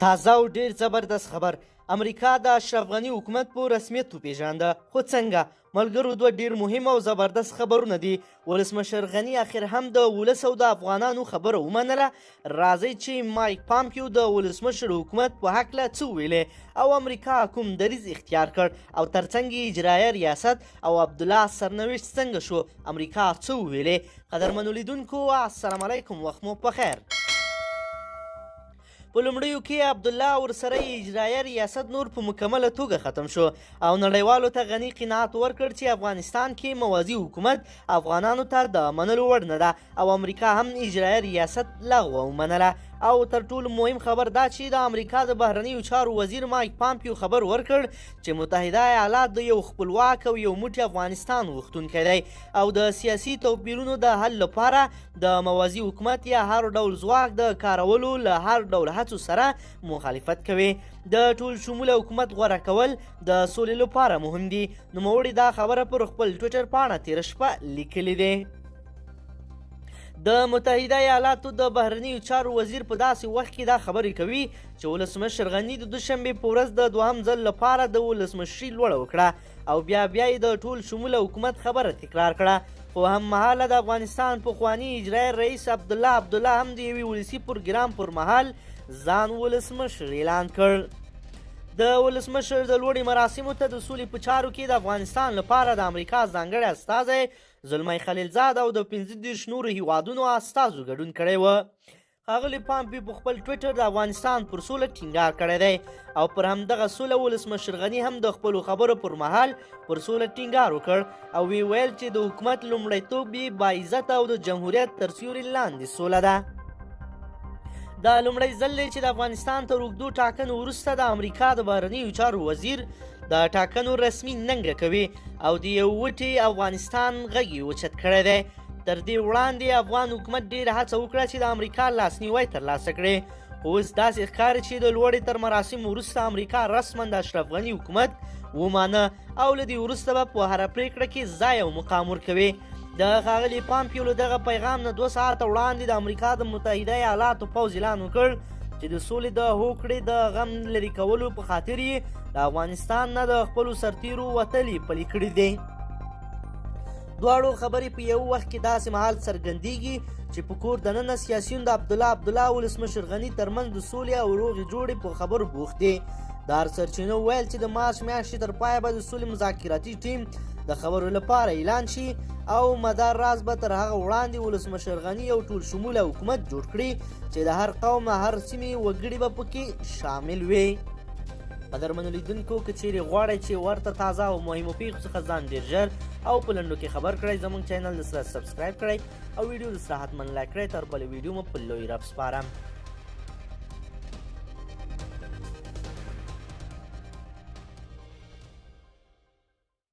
تازه او ډیر زبردست خبر. امریکا د اشرف غني حکومت په رسمیت وپیژانده. خو څنګه؟ ملګرو دوه ډیر مهم او زبردست خبرونه دي. ولسمشر غني اخر هم د ولس او د افغانانو خبره ومنله. راځئ چې مایک پامپیو د ولسمشر حکومت په هکله څه وویلې او امریکا کوم دریځ اختیار کړ او ترڅنګ اجرایه ریاست او عبدالله سرنوشت څنګه شو، امریکا څه وویلې. قدرمنو لیدونکو السلام علیکم، وخت مو پخیر. په لومړیو کې عبدالله ورسره اجرایه ریاست نور په مکمله توګه ختم شو او نړیوالو ته غني قناعت ورکړ چې افغانستان کې موازي حکومت افغانانو ته د منلو وړ نه ده او امریکا هم اجرایه ریاست لغوه ومنله. او تر ټولو مهم خبر دا چې د امریکا د بهرنیو چارو وزیر مایک پامپیو خبر ورکړ چې متحده ایالات د یو خپلواک او یو موټی افغانستان غوښتونکی دی او د سیاسي توپیرونو د حل لپاره د موازي حکومت یا هر ډول ځواک د کارولو له هر ډول هڅو سره مخالفت کوي. د ټول شموله حکومت غوره کول د سولې لپاره مهم دي. نوموړي دا خبره پر خپل ټویټر پاڼه تېره شپه لیکلې ده. د متحده ایالاتو د بهرنیو چارو وزیر په داسې وخت کې دا خبرې کوي چې ولسمشر غني د دوشنبې په ورځ د دوهم ځل لپاره د ولسمشري لوړه وکړه او بیا یې د ټول شموله حکومت خبره تکرار کړه. خو هممهاله د افغانستان پخواني اجرایي رئیس عبدالله هم د یوې ولسي پروګرام پر مهال ځان ولسمشر اعلان کړ. د ولسمشر د لوړې مراسمو ته د سولې په چارو کې د افغانستان لپاره د امریکا ځانګړی استازی زلمی خلیلزاد او د 15 نورو هیوادونو استازو ګډون کړی و. ښاغلي پامپیو په خپل ټویټر د افغانستان پر سوله ټینګار کړی دی او پر همدغه سوله ولسمشر غني هم د خپلو خبرو پر مهال پر سوله ټینګار وکړ او ویل چې د حکومت لومړیتوب یې باعزته او د جمهوریت تر سیوري لاندې سوله ده. دا لومړی ځل دی چې د افغانستان تر اوږدو ټاکنو وروسته د امریکا د بهرنیو چارو وزیر د ټاکنو رسمي ننګه کوي او د یو وټي افغانستان غږ یې اوچت کړی دی. تر دې وړاندې افغان حکومت ډېره هڅه وکړه چې د امریکا لاسنیوی ترلاسه کړي. اوس داسې ښکاري چې د لوړې تر مراسمو وروسته امریکا رسما د اشرف غني حکومت ومانه او له دې وروسته به په هره پرېکړه کې ځای او مقام ورکوي. د ښاغلي پامپیو له دغه پیغام نه 2 ساعته وړاندې د امریکا د متحده ایالاتو پوځ اعلان وکړ چې د سولې د هوکړې د غم لرې کولو په خاطر یې د افغانستان نه د خپلو سرتیرو وتلې پلي کړي دي. دواړو خبرې په یو وخت کې داسې مهال څرګندېږي چې په کور دننه سیاسیون د عبدالله ولسمشر غني ترمنځ د سولې او روغې جوړې په خبرو بوخت دي. د هر سرچینو ویل چې د مارچ میاشتې تر پایه به د سولې مذاکراتي ټیم د خبرو لپاره اعلان شي او مدار راز به تر هغه وړاندې ولسمشر غني یو ټول شموله حکومت جوړ کړي چې د هر قوم هر سیمې وګړي به پکې شامل وي. قدرمنو لیدونکو که چیرې غواړئ چې ورته تازه او مهمو پیښو څخه ځان ډېر ژر او په لنډو کې خبر کړئ زموږ چینل د سره سبسکرایب کړئ او ویډیو د سره حتما لایک کړئ. تر بلې ویډیو مو په لوی رب سپارم.